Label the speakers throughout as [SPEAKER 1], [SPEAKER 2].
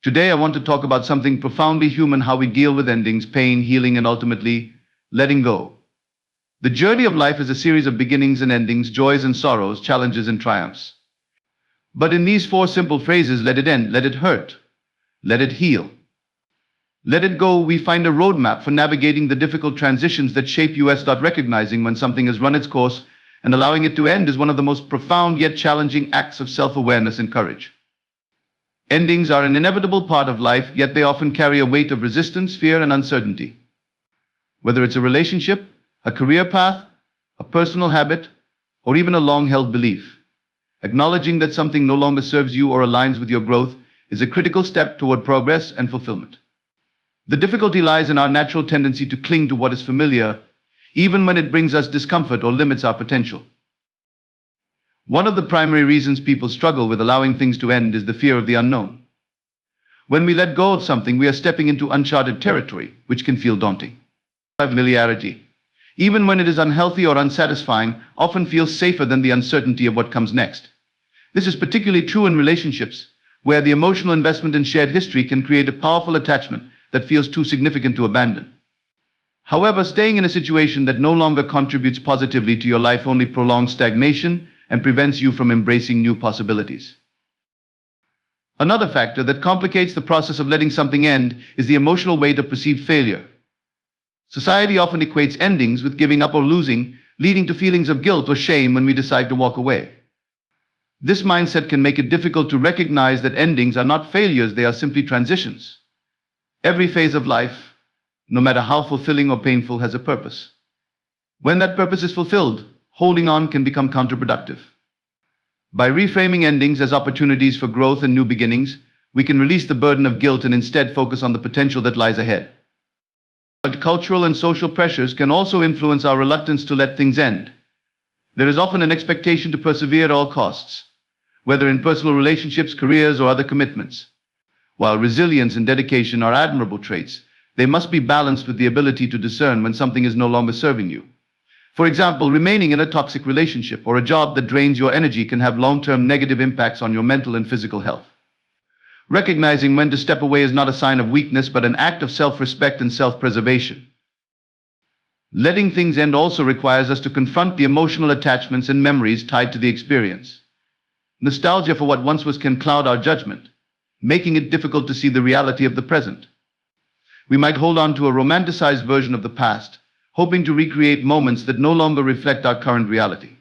[SPEAKER 1] Today, I want to talk about something profoundly human: how we deal with endings, pain, healing, and ultimately, letting go. The journey of life is a series of beginnings and endings, joys and sorrows, challenges and triumphs. But in these four simple phrases: let it end, let it hurt, let it heal, let it go, we find a roadmap for navigating the difficult transitions that shape us. Recognizing when something has run its course and allowing it to end is one of the most profound yet challenging acts of self-awareness and courage. Endings are an inevitable part of life, yet they often carry a weight of resistance, fear, and uncertainty. Whether it's a relationship, a career path, a personal habit, or even a long-held belief, acknowledging that something no longer serves you or aligns with your growth is a critical step toward progress and fulfillment. The difficulty lies in our natural tendency to cling to what is familiar, even when it brings us discomfort or limits our potential. One of the primary reasons people struggle with allowing things to end is the fear of the unknown. When we let go of something, we are stepping into uncharted territory, which can feel daunting. Familiarity, even when it is unhealthy or unsatisfying, often feels safer than the uncertainty of what comes next. This is particularly true in relationships, where the emotional investment in shared history can create a powerful attachment that feels too significant to abandon. However, staying in a situation that no longer contributes positively to your life only prolongs stagnation and prevents you from embracing new possibilities. Another factor that complicates the process of letting something end is the emotional weight of perceived failure. Society often equates endings with giving up or losing, leading to feelings of guilt or shame when we decide to walk away. This mindset can make it difficult to recognize that endings are not failures, they are simply transitions. Every phase of life, no matter how fulfilling or painful, has a purpose. When that purpose is fulfilled, holding on can become counterproductive. By reframing endings as opportunities for growth and new beginnings, we can release the burden of guilt and instead focus on the potential that lies ahead. But cultural and social pressures can also influence our reluctance to let things end. There is often an expectation to persevere at all costs, whether in personal relationships, careers, or other commitments. While resilience and dedication are admirable traits, they must be balanced with the ability to discern when something is no longer serving you. For example, remaining in a toxic relationship or a job that drains your energy can have long-term negative impacts on your mental and physical health. Recognizing when to step away is not a sign of weakness, but an act of self-respect and self-preservation. Letting things end also requires us to confront the emotional attachments and memories tied to the experience. Nostalgia for what once was can cloud our judgment, making it difficult to see the reality of the present. We might hold on to a romanticized version of the past, hoping to recreate moments that no longer reflect our current reality.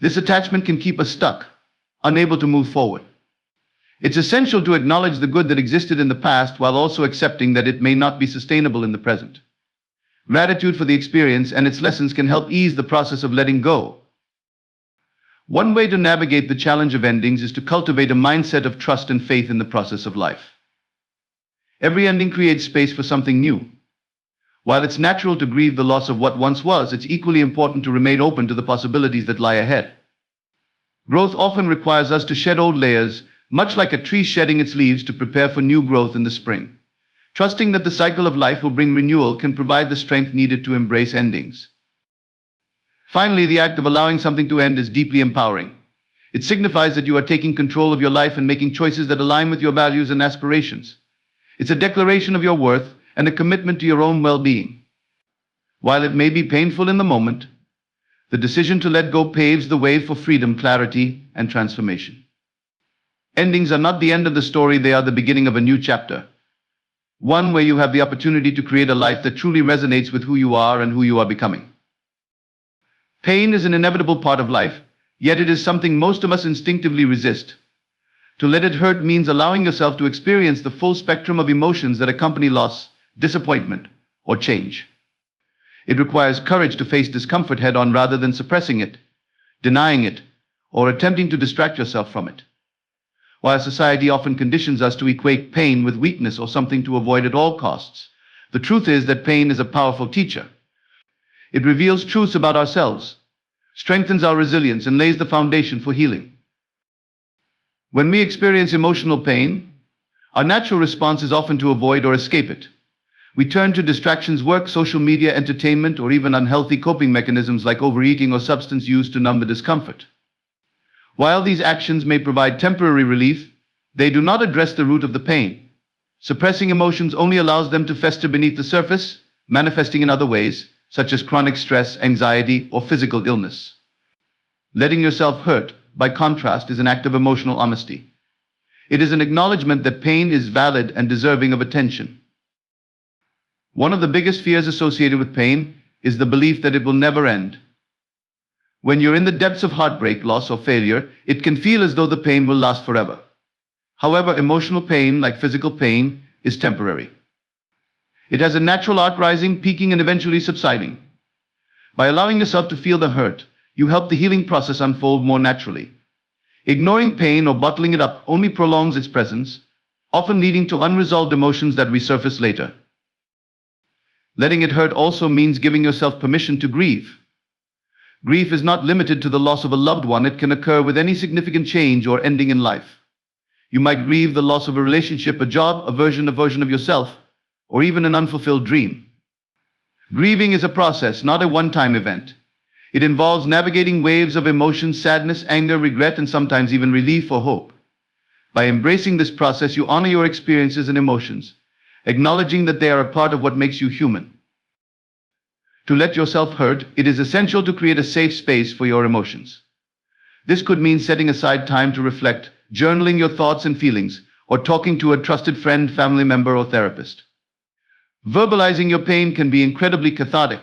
[SPEAKER 1] This attachment can keep us stuck, unable to move forward. It's essential to acknowledge the good that existed in the past while also accepting that it may not be sustainable in the present. Gratitude for the experience and its lessons can help ease the process of letting go. One way to navigate the challenge of endings is to cultivate a mindset of trust and faith in the process of life. Every ending creates space for something new. While it's natural to grieve the loss of what once was, it's equally important to remain open to the possibilities that lie ahead. Growth often requires us to shed old layers, much like a tree shedding its leaves to prepare for new growth in the spring. Trusting that the cycle of life will bring renewal can provide the strength needed to embrace endings. Finally, the act of allowing something to end is deeply empowering. It signifies that you are taking control of your life and making choices that align with your values and aspirations. It's a declaration of your worth and a commitment to your own well-being. While it may be painful in the moment, the decision to let go paves the way for freedom, clarity, and transformation. Endings are not the end of the story, they are the beginning of a new chapter. One where you have the opportunity to create a life that truly resonates with who you are and who you are becoming. Pain is an inevitable part of life, yet it is something most of us instinctively resist. To let it hurt means allowing yourself to experience the full spectrum of emotions that accompany loss, disappointment, or change. It requires courage to face discomfort head-on rather than suppressing it, denying it, or attempting to distract yourself from it. While society often conditions us to equate pain with weakness or something to avoid at all costs, the truth is that pain is a powerful teacher. It reveals truths about ourselves, strengthens our resilience, and lays the foundation for healing. When we experience emotional pain, our natural response is often to avoid or escape it. We turn to distractions, work, social media, entertainment, or even unhealthy coping mechanisms like overeating or substance use to numb the discomfort. While these actions may provide temporary relief, They do not address the root of the pain. Suppressing emotions only allows them to fester beneath the surface, manifesting in other ways, such as chronic stress, anxiety, or physical illness. Letting yourself hurt, by contrast, is an act of emotional honesty. It is an acknowledgement that pain is valid and deserving of attention. One of the biggest fears associated with pain is the belief that it will never end. When you're in the depths of heartbreak, loss, or failure, it can feel as though the pain will last forever. However, emotional pain, like physical pain, is temporary. It has a natural arc, rising, peaking, and eventually subsiding. By allowing yourself to feel the hurt, you help the healing process unfold more naturally. Ignoring pain or bottling it up only prolongs its presence, often leading to unresolved emotions that resurface later. Letting it hurt also means giving yourself permission to grieve. Grief is not limited to the loss of a loved one. It can occur with any significant change or ending in life. You might grieve the loss of a relationship, a job, a version of yourself, or even an unfulfilled dream. Grieving is a process, not a one-time event. It involves navigating waves of emotions, sadness, anger, regret, and sometimes even relief or hope. By embracing this process, you honor your experiences and emotions, acknowledging that they are a part of what makes you human. To let yourself hurt, it is essential to create a safe space for your emotions. This could mean setting aside time to reflect, journaling your thoughts and feelings, or talking to a trusted friend, family member, or therapist. Verbalizing your pain can be incredibly cathartic,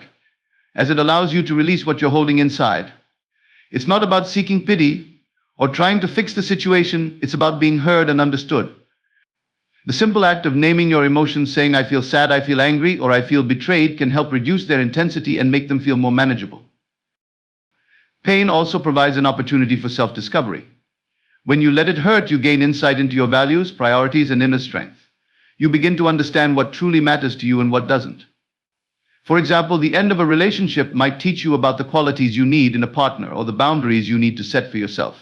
[SPEAKER 1] as it allows you to release what you're holding inside. It's not about seeking pity or trying to fix the situation, it's about being heard and understood. The simple act of naming your emotions, saying, "I feel sad, I feel angry, or I feel betrayed," can help reduce their intensity and make them feel more manageable. Pain also provides an opportunity for self-discovery. When you let it hurt, you gain insight into your values, priorities, and inner strength. You begin to understand what truly matters to you and what doesn't. For example, the end of a relationship might teach you about the qualities you need in a partner or the boundaries you need to set for yourself.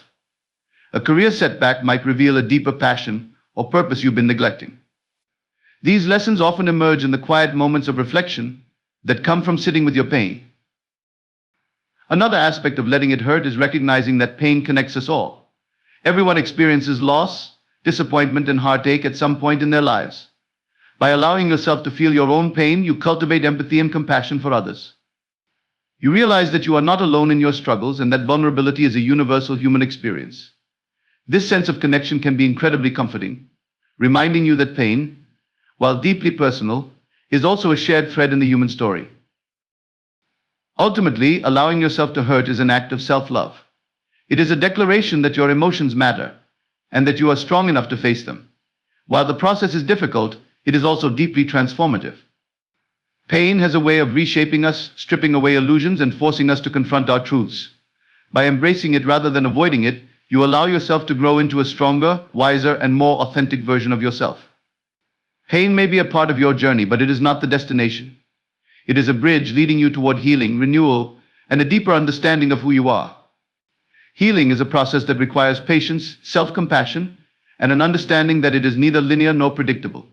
[SPEAKER 1] A career setback might reveal a deeper passion or purpose you've been neglecting. These lessons often emerge in the quiet moments of reflection that come from sitting with your pain. Another aspect of letting it hurt is recognizing that pain connects us all. Everyone experiences loss, disappointment, and heartache at some point in their lives. By allowing yourself to feel your own pain, you cultivate empathy and compassion for others. You realize that you are not alone in your struggles and that vulnerability is a universal human experience. This sense of connection can be incredibly comforting, reminding you that pain, while deeply personal, is also a shared thread in the human story. Ultimately, allowing yourself to hurt is an act of self-love. It is a declaration that your emotions matter and that you are strong enough to face them. While the process is difficult, it is also deeply transformative. Pain has a way of reshaping us, stripping away illusions, and forcing us to confront our truths. By embracing it rather than avoiding it, you allow yourself to grow into a stronger, wiser, and more authentic version of yourself. Pain may be a part of your journey, but it is not the destination. It is a bridge leading you toward healing, renewal, and a deeper understanding of who you are. Healing is a process that requires patience, self-compassion, and an understanding that it is neither linear nor predictable.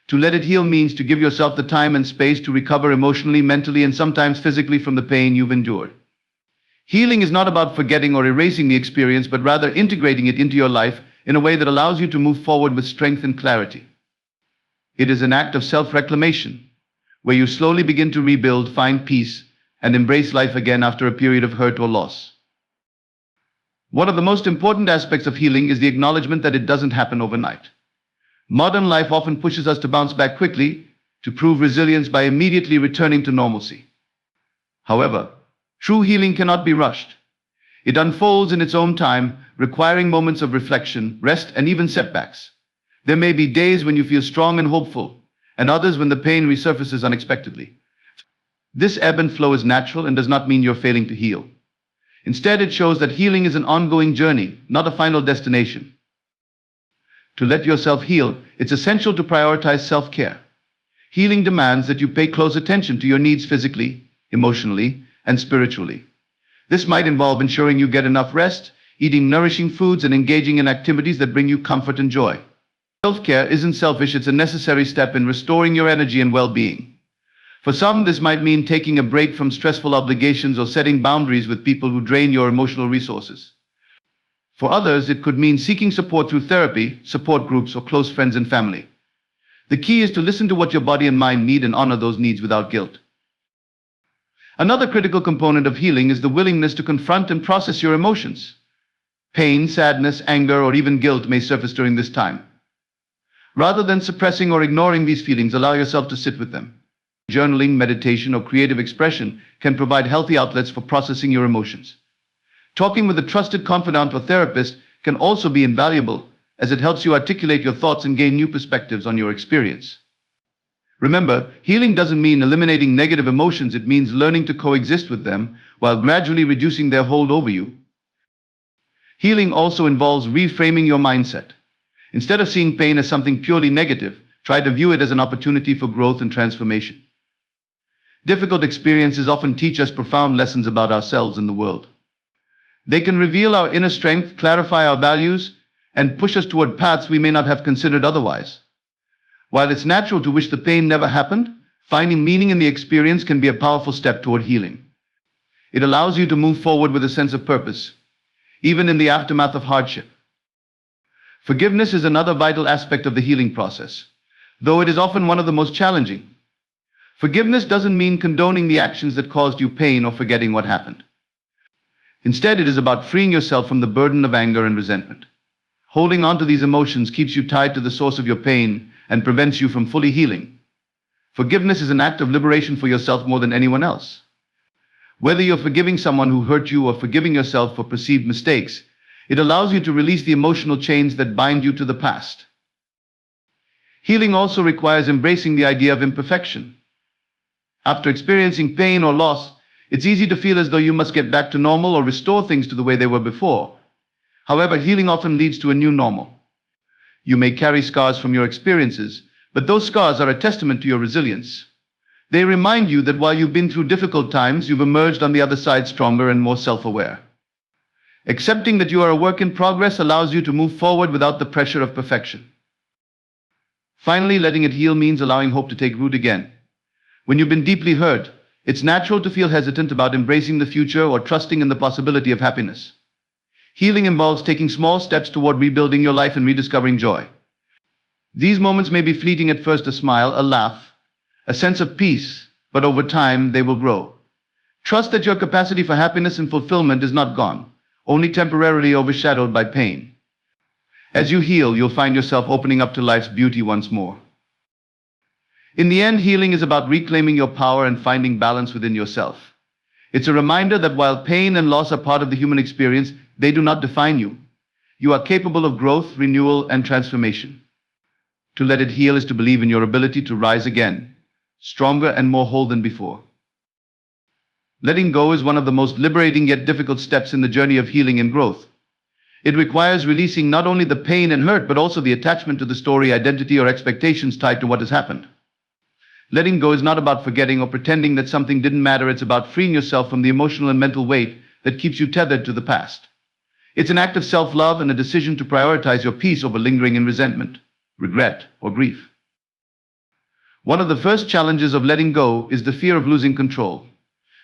[SPEAKER 1] To let it heal means to give yourself the time and space to recover emotionally, mentally, and sometimes physically from the pain you've endured. Healing is not about forgetting or erasing the experience, but rather integrating it into your life in a way that allows you to move forward with strength and clarity. It is an act of self-reclamation, where you slowly begin to rebuild, find peace, and embrace life again after a period of hurt or loss. One of the most important aspects of healing is the acknowledgement that it doesn't happen overnight. Modern life often pushes us to bounce back quickly, to prove resilience by immediately returning to normalcy. However, true healing cannot be rushed. It unfolds in its own time, requiring moments of reflection, rest, and even setbacks. There may be days when you feel strong and hopeful, and others when the pain resurfaces unexpectedly. This ebb and flow is natural and does not mean you're failing to heal. Instead, it shows that healing is an ongoing journey, not a final destination. To let yourself heal, it's essential to prioritize self-care. Healing demands that you pay close attention to your needs physically, emotionally, and spiritually. This might involve ensuring you get enough rest, eating nourishing foods, and engaging in activities that bring you comfort and joy. Self-care isn't selfish, it's a necessary step in restoring your energy and well-being. For some, this might mean taking a break from stressful obligations or setting boundaries with people who drain your emotional resources. For others, it could mean seeking support through therapy, support groups, or close friends and family. The key is to listen to what your body and mind need and honor those needs without guilt. Another critical component of healing is the willingness to confront and process your emotions. Pain, sadness, anger, or even guilt may surface during this time. Rather than suppressing or ignoring these feelings, allow yourself to sit with them. Journaling, meditation, or creative expression can provide healthy outlets for processing your emotions. Talking with a trusted confidant or therapist can also be invaluable, as it helps you articulate your thoughts and gain new perspectives on your experience. Remember, healing doesn't mean eliminating negative emotions, it means learning to coexist with them while gradually reducing their hold over you. Healing also involves reframing your mindset. Instead of seeing pain as something purely negative, try to view it as an opportunity for growth and transformation. Difficult experiences often teach us profound lessons about ourselves and the world. They can reveal our inner strength, clarify our values, and push us toward paths we may not have considered otherwise. While it's natural to wish the pain never happened, finding meaning in the experience can be a powerful step toward healing. It allows you to move forward with a sense of purpose, even in the aftermath of hardship. Forgiveness is another vital aspect of the healing process, though it is often one of the most challenging. Forgiveness doesn't mean condoning the actions that caused you pain or forgetting what happened. Instead, it is about freeing yourself from the burden of anger and resentment. Holding on to these emotions keeps you tied to the source of your pain and prevents you from fully healing. Forgiveness is an act of liberation for yourself more than anyone else. Whether you're forgiving someone who hurt you or forgiving yourself for perceived mistakes, it allows you to release the emotional chains that bind you to the past. Healing also requires embracing the idea of imperfection. After experiencing pain or loss, it's easy to feel as though you must get back to normal or restore things to the way they were before. However, healing often leads to a new normal. You may carry scars from your experiences, but those scars are a testament to your resilience. They remind you that while you've been through difficult times, you've emerged on the other side stronger and more self-aware. Accepting that you are a work in progress allows you to move forward without the pressure of perfection. Finally, letting it heal means allowing hope to take root again. When you've been deeply hurt, it's natural to feel hesitant about embracing the future or trusting in the possibility of happiness. Healing involves taking small steps toward rebuilding your life and rediscovering joy. These moments may be fleeting at first: a smile, a laugh, a sense of peace, but over time they will grow. Trust that your capacity for happiness and fulfillment is not gone, only temporarily overshadowed by pain. As you heal, you'll find yourself opening up to life's beauty once more. In the end, healing is about reclaiming your power and finding balance within yourself. It's a reminder that while pain and loss are part of the human experience, they do not define you. You are capable of growth, renewal, and transformation. To let it heal is to believe in your ability to rise again, stronger and more whole than before. Letting go is one of the most liberating yet difficult steps in the journey of healing and growth. It requires releasing not only the pain and hurt, but also the attachment to the story, identity, or expectations tied to what has happened. Letting go is not about forgetting or pretending that something didn't matter. It's about freeing yourself from the emotional and mental weight that keeps you tethered to the past. It's an act of self-love and a decision to prioritize your peace over lingering in resentment, regret, or grief. One of the first challenges of letting go is the fear of losing control.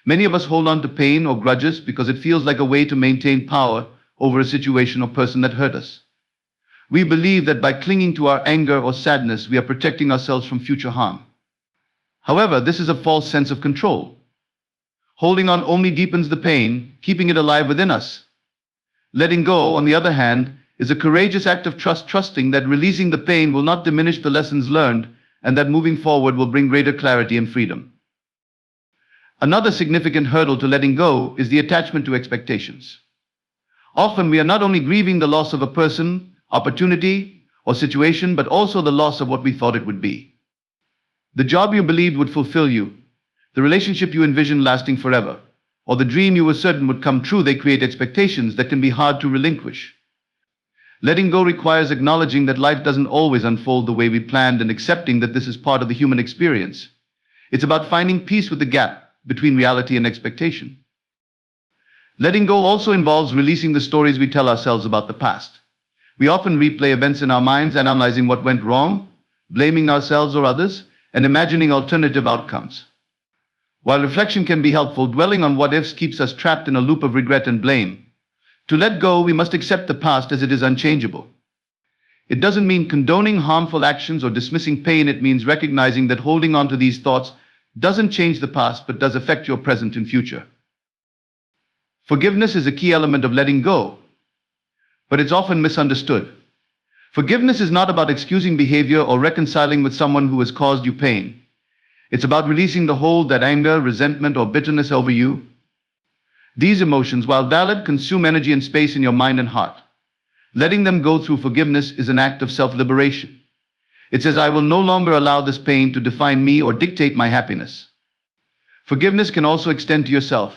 [SPEAKER 1] Many of us hold on to pain or grudges because it feels like a way to maintain power over a situation or person that hurt us. We believe that by clinging to our anger or sadness, we are protecting ourselves from future harm. However, this is a false sense of control. Holding on only deepens the pain, keeping it alive within us. Letting go, on the other hand, is a courageous act of trust, trusting that releasing the pain will not diminish the lessons learned and that moving forward will bring greater clarity and freedom. Another significant hurdle to letting go is the attachment to expectations. Often we are not only grieving the loss of a person, opportunity, or situation, but also the loss of what we thought it would be. The job you believed would fulfill you, the relationship you envisioned lasting forever, or the dream you were certain would come true. They create expectations that can be hard to relinquish. Letting go requires acknowledging that life doesn't always unfold the way we planned and accepting that this is part of the human experience. It's about finding peace with the gap between reality and expectation. Letting go also involves releasing the stories we tell ourselves about the past. We often replay events in our minds, analyzing what went wrong, blaming ourselves or others, and imagining alternative outcomes. While reflection can be helpful, dwelling on what-ifs keeps us trapped in a loop of regret and blame. To let go, we must accept the past as it is unchangeable. It doesn't mean condoning harmful actions or dismissing pain. It means recognizing that holding on to these thoughts doesn't change the past but does affect your present and future. Forgiveness is a key element of letting go, but it's often misunderstood. Forgiveness is not about excusing behavior or reconciling with someone who has caused you pain. It's about releasing the hold that anger, resentment, or bitterness over you. These emotions, while valid, consume energy and space in your mind and heart. Letting them go through forgiveness is an act of self-liberation. It says, I will no longer allow this pain to define me or dictate my happiness. Forgiveness can also extend to yourself,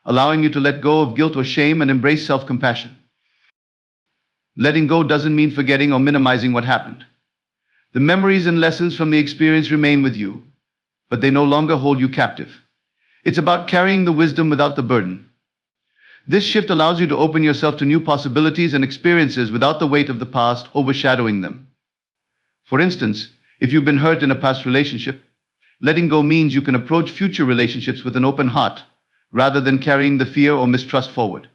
[SPEAKER 1] allowing you to let go of guilt or shame and embrace self-compassion. Letting go doesn't mean forgetting or minimizing what happened. The memories and lessons from the experience remain with you, but they no longer hold you captive. It's about carrying the wisdom without the burden. This shift allows you to open yourself to new possibilities and experiences without the weight of the past overshadowing them. For instance, if you've been hurt in a past relationship, letting go means you can approach future relationships with an open heart, rather than carrying the fear or mistrust forward.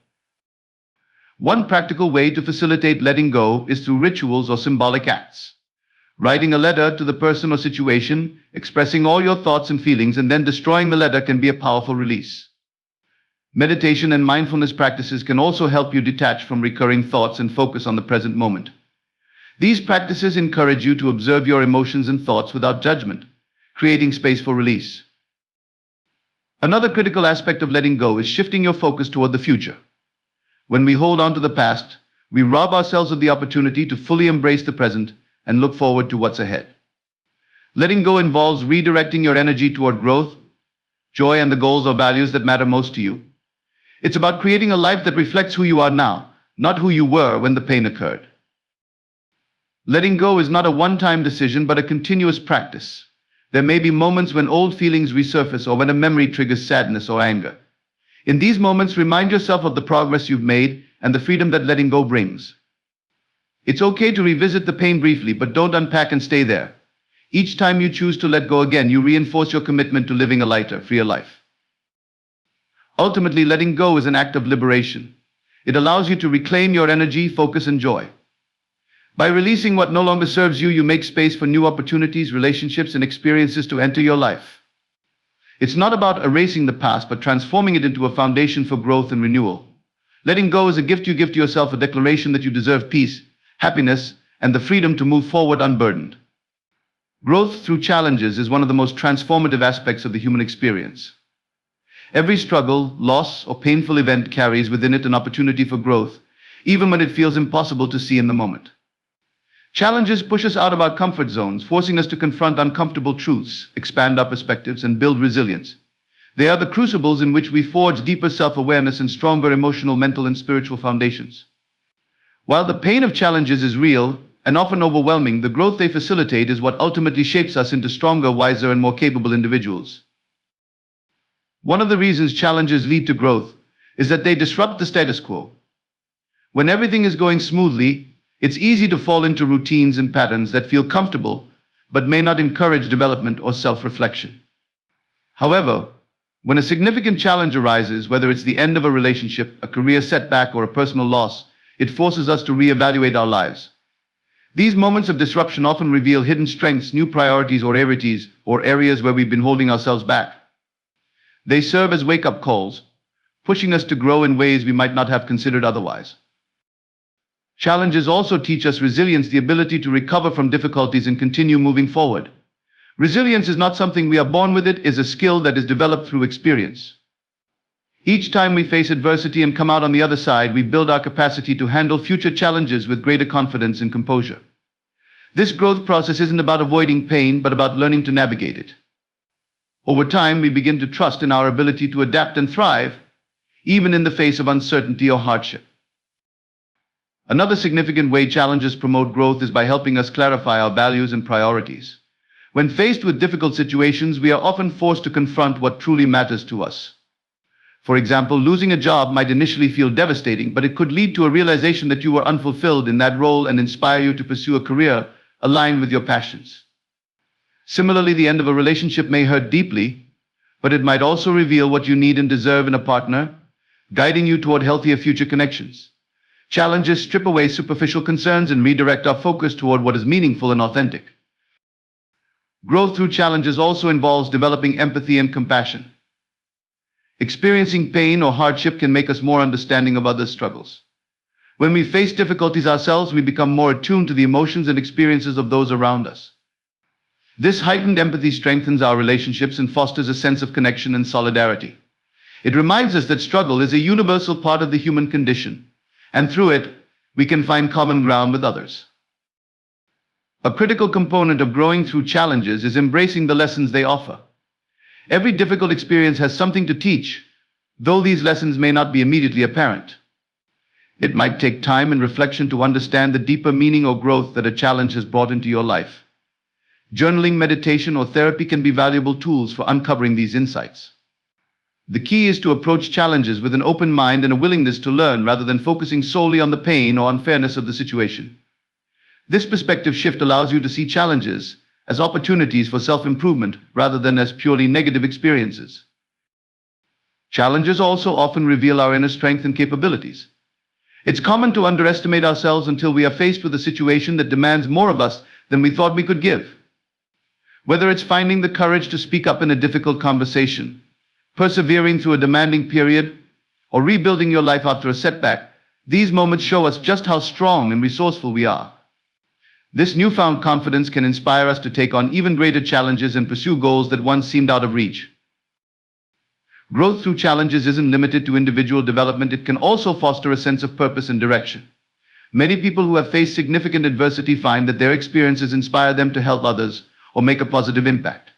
[SPEAKER 1] One practical way to facilitate letting go is through rituals or symbolic acts. Writing a letter to the person or situation, expressing all your thoughts and feelings, and then destroying the letter can be a powerful release. Meditation and mindfulness practices can also help you detach from recurring thoughts and focus on the present moment. These practices encourage you to observe your emotions and thoughts without judgment, creating space for release. Another critical aspect of letting go is shifting your focus toward the future. When we hold on to the past, we rob ourselves of the opportunity to fully embrace the present and look forward to what's ahead. Letting go involves redirecting your energy toward growth, joy, and the goals or values that matter most to you. It's about creating a life that reflects who you are now, not who you were when the pain occurred. Letting go is not a one-time decision, but a continuous practice. There may be moments when old feelings resurface or when a memory triggers sadness or anger. In these moments, remind yourself of the progress you've made and the freedom that letting go brings. It's okay to revisit the pain briefly, but don't unpack and stay there. Each time you choose to let go again, you reinforce your commitment to living a lighter, freer life. Ultimately, letting go is an act of liberation. It allows you to reclaim your energy, focus, and joy. By releasing what no longer serves you, you make space for new opportunities, relationships, and experiences to enter your life. It's not about erasing the past, but transforming it into a foundation for growth and renewal. Letting go is a gift you give to yourself, a declaration that you deserve peace, happiness, and the freedom to move forward unburdened. Growth through challenges is one of the most transformative aspects of the human experience. Every struggle, loss, or painful event carries within it an opportunity for growth, even when it feels impossible to see in the moment. Challenges push us out of our comfort zones, forcing us to confront uncomfortable truths, expand our perspectives, and build resilience. They are the crucibles in which we forge deeper self-awareness and stronger emotional, mental, and spiritual foundations. While the pain of challenges is real and often overwhelming, the growth they facilitate is what ultimately shapes us into stronger, wiser, and more capable individuals. One of the reasons challenges lead to growth is that they disrupt the status quo. When everything is going smoothly, it's easy to fall into routines and patterns that feel comfortable but may not encourage development or self-reflection. However, when a significant challenge arises, whether it's the end of a relationship, a career setback, or a personal loss, it forces us to reevaluate our lives. These moments of disruption often reveal hidden strengths, new priorities, or areas where we've been holding ourselves back. They serve as wake-up calls, pushing us to grow in ways we might not have considered otherwise. Challenges also teach us resilience, the ability to recover from difficulties and continue moving forward. Resilience is not something we are born with, it is a skill that is developed through experience. Each time we face adversity and come out on the other side, we build our capacity to handle future challenges with greater confidence and composure. This growth process isn't about avoiding pain, but about learning to navigate it. Over time, we begin to trust in our ability to adapt and thrive, even in the face of uncertainty or hardship. Another significant way challenges promote growth is by helping us clarify our values and priorities. When faced with difficult situations, we are often forced to confront what truly matters to us. For example, losing a job might initially feel devastating, but it could lead to a realization that you were unfulfilled in that role and inspire you to pursue a career aligned with your passions. Similarly, the end of a relationship may hurt deeply, but it might also reveal what you need and deserve in a partner, guiding you toward healthier future connections. Challenges strip away superficial concerns and redirect our focus toward what is meaningful and authentic. Growth through challenges also involves developing empathy and compassion. Experiencing pain or hardship can make us more understanding of others' struggles. When we face difficulties ourselves, we become more attuned to the emotions and experiences of those around us. This heightened empathy strengthens our relationships and fosters a sense of connection and solidarity. It reminds us that struggle is a universal part of the human condition, and through it, we can find common ground with others. A critical component of growing through challenges is embracing the lessons they offer. Every difficult experience has something to teach, though these lessons may not be immediately apparent. It might take time and reflection to understand the deeper meaning or growth that a challenge has brought into your life. Journaling, meditation, or therapy can be valuable tools for uncovering these insights. The key is to approach challenges with an open mind and a willingness to learn rather than focusing solely on the pain or unfairness of the situation. This perspective shift allows you to see challenges as opportunities for self-improvement rather than as purely negative experiences. Challenges also often reveal our inner strength and capabilities. It's common to underestimate ourselves until we are faced with a situation that demands more of us than we thought we could give. Whether it's finding the courage to speak up in a difficult conversation, persevering through a demanding period, or rebuilding your life after a setback, these moments show us just how strong and resourceful we are. This newfound confidence can inspire us to take on even greater challenges and pursue goals that once seemed out of reach. Growth through challenges isn't limited to individual development, it can also foster a sense of purpose and direction. Many people who have faced significant adversity find that their experiences inspire them to help others or make a positive impact.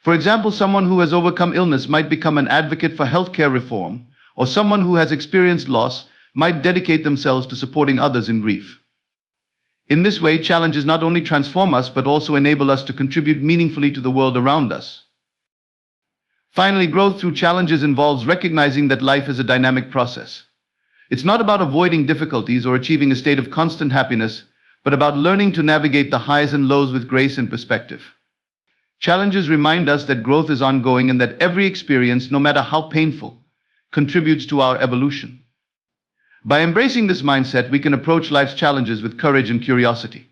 [SPEAKER 1] For example, someone who has overcome illness might become an advocate for healthcare reform, or someone who has experienced loss might dedicate themselves to supporting others in grief. In this way, challenges not only transform us but also enable us to contribute meaningfully to the world around us. Finally, growth through challenges involves recognizing that life is a dynamic process. It's not about avoiding difficulties or achieving a state of constant happiness, but about learning to navigate the highs and lows with grace and perspective. Challenges remind us that growth is ongoing and that every experience, no matter how painful, contributes to our evolution. By embracing this mindset, we can approach life's challenges with courage and curiosity,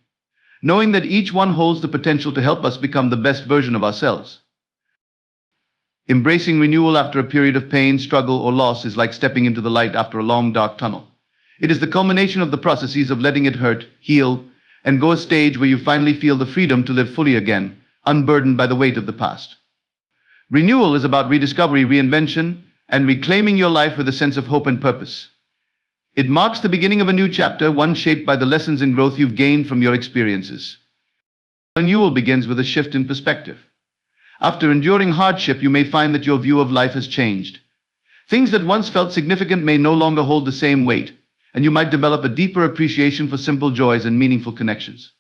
[SPEAKER 1] knowing that each one holds the potential to help us become the best version of ourselves. Embracing renewal after a period of pain, struggle, or loss is like stepping into the light after a long, dark tunnel. It is the culmination of the processes of letting it hurt, heal, and go a stage where you finally feel the freedom to live fully again, unburdened by the weight of the past. Renewal is about rediscovery, reinvention, and reclaiming your life with a sense of hope and purpose. It marks the beginning of a new chapter, one shaped by the lessons and growth you've gained from your experiences. Renewal begins with a shift in perspective. After enduring hardship, you may find that your view of life has changed. Things that once felt significant may no longer hold the same weight, and you might develop a deeper appreciation for simple joys and meaningful connections.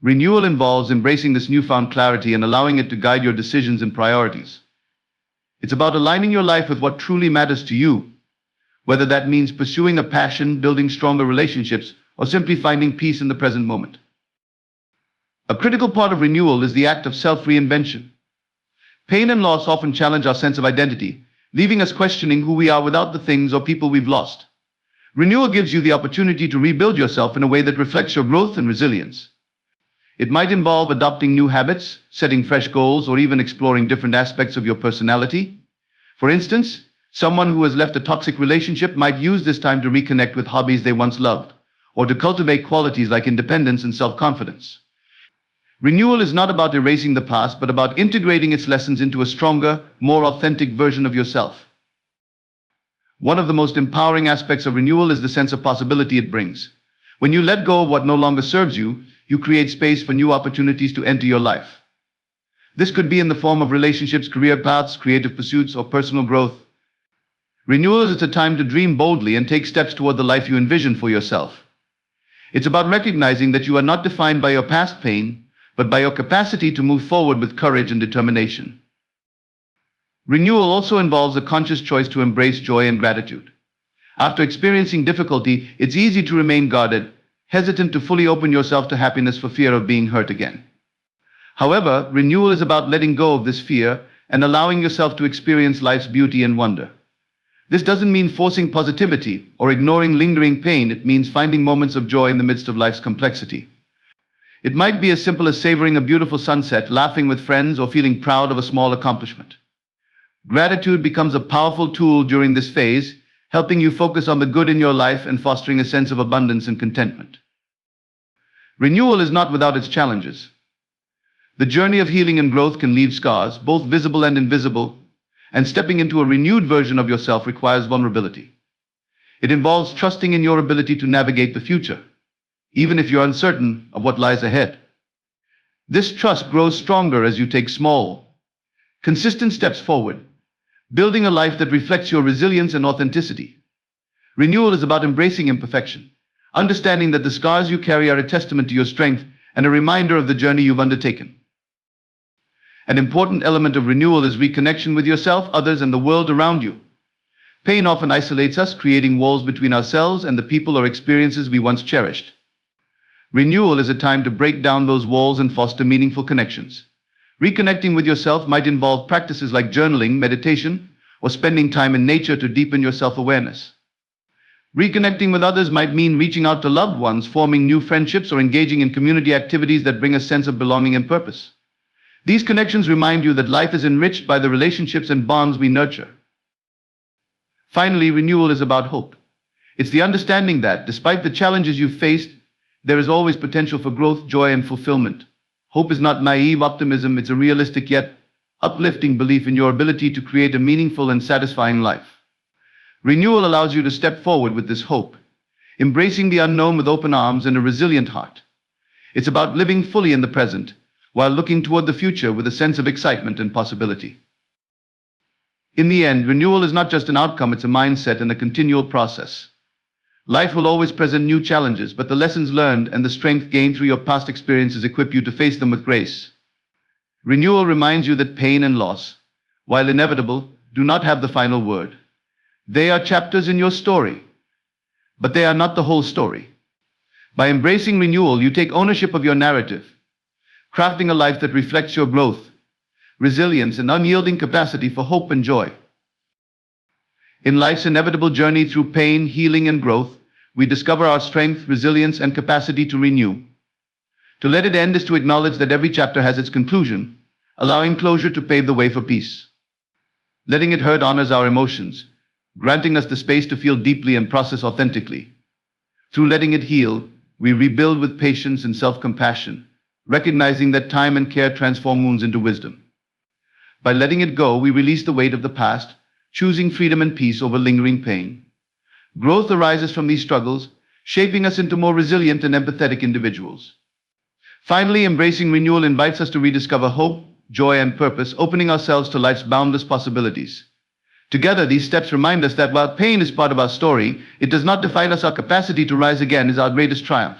[SPEAKER 1] Renewal involves embracing this newfound clarity and allowing it to guide your decisions and priorities. It's about aligning your life with what truly matters to you, whether that means pursuing a passion, building stronger relationships, or simply finding peace in the present moment. A critical part of renewal is the act of self-reinvention. Pain and loss often challenge our sense of identity, leaving us questioning who we are without the things or people we've lost. Renewal gives you the opportunity to rebuild yourself in a way that reflects your growth and resilience. It might involve adopting new habits, setting fresh goals, or even exploring different aspects of your personality. For instance, someone who has left a toxic relationship might use this time to reconnect with hobbies they once loved, or to cultivate qualities like independence and self-confidence. Renewal is not about erasing the past, but about integrating its lessons into a stronger, more authentic version of yourself. One of the most empowering aspects of renewal is the sense of possibility it brings. When you let go of what no longer serves you, you create space for new opportunities to enter your life. This could be in the form of relationships, career paths, creative pursuits, or personal growth. Renewal is a time to dream boldly and take steps toward the life you envision for yourself. It's about recognizing that you are not defined by your past pain, but by your capacity to move forward with courage and determination. Renewal also involves a conscious choice to embrace joy and gratitude. After experiencing difficulty, it's easy to remain guarded, hesitant to fully open yourself to happiness for fear of being hurt again. However, renewal is about letting go of this fear and allowing yourself to experience life's beauty and wonder. This doesn't mean forcing positivity or ignoring lingering pain. It means finding moments of joy in the midst of life's complexity. It might be as simple as savoring a beautiful sunset, laughing with friends, or feeling proud of a small accomplishment. Gratitude becomes a powerful tool during this phase, helping you focus on the good in your life and fostering a sense of abundance and contentment. Renewal is not without its challenges. The journey of healing and growth can leave scars, both visible and invisible, and stepping into a renewed version of yourself requires vulnerability. It involves trusting in your ability to navigate the future, even if you're uncertain of what lies ahead. This trust grows stronger as you take small, consistent steps forward, building a life that reflects your resilience and authenticity. Renewal is about embracing imperfection, understanding that the scars you carry are a testament to your strength and a reminder of the journey you've undertaken. An important element of renewal is reconnection with yourself, others, and the world around you. Pain often isolates us, creating walls between ourselves and the people or experiences we once cherished. Renewal is a time to break down those walls and foster meaningful connections. Reconnecting with yourself might involve practices like journaling, meditation, or spending time in nature to deepen your self-awareness. Reconnecting with others might mean reaching out to loved ones, forming new friendships, or engaging in community activities that bring a sense of belonging and purpose. These connections remind you that life is enriched by the relationships and bonds we nurture. Finally, renewal is about hope. It's the understanding that, despite the challenges you've faced, there is always potential for growth, joy, and fulfillment. Hope is not naive optimism, it's a realistic yet uplifting belief in your ability to create a meaningful and satisfying life. Renewal allows you to step forward with this hope, embracing the unknown with open arms and a resilient heart. It's about living fully in the present, while looking toward the future with a sense of excitement and possibility. In the end, renewal is not just an outcome, it's a mindset and a continual process. Life will always present new challenges, but the lessons learned and the strength gained through your past experiences equip you to face them with grace. Renewal reminds you that pain and loss, while inevitable, do not have the final word. They are chapters in your story, but they are not the whole story. By embracing renewal, you take ownership of your narrative, crafting a life that reflects your growth, resilience, and unyielding capacity for hope and joy. In life's inevitable journey through pain, healing, and growth, we discover our strength, resilience, and capacity to renew. To let it end is to acknowledge that every chapter has its conclusion, allowing closure to pave the way for peace. Letting it hurt honors our emotions, granting us the space to feel deeply and process authentically. Through letting it heal, we rebuild with patience and self-compassion, recognizing that time and care transform wounds into wisdom. By letting it go, we release the weight of the past, choosing freedom and peace over lingering pain. Growth arises from these struggles, shaping us into more resilient and empathetic individuals. Finally, embracing renewal invites us to rediscover hope, joy, and purpose, opening ourselves to life's boundless possibilities. Together, these steps remind us that while pain is part of our story, it does not define us. Our capacity to rise again is our greatest triumph.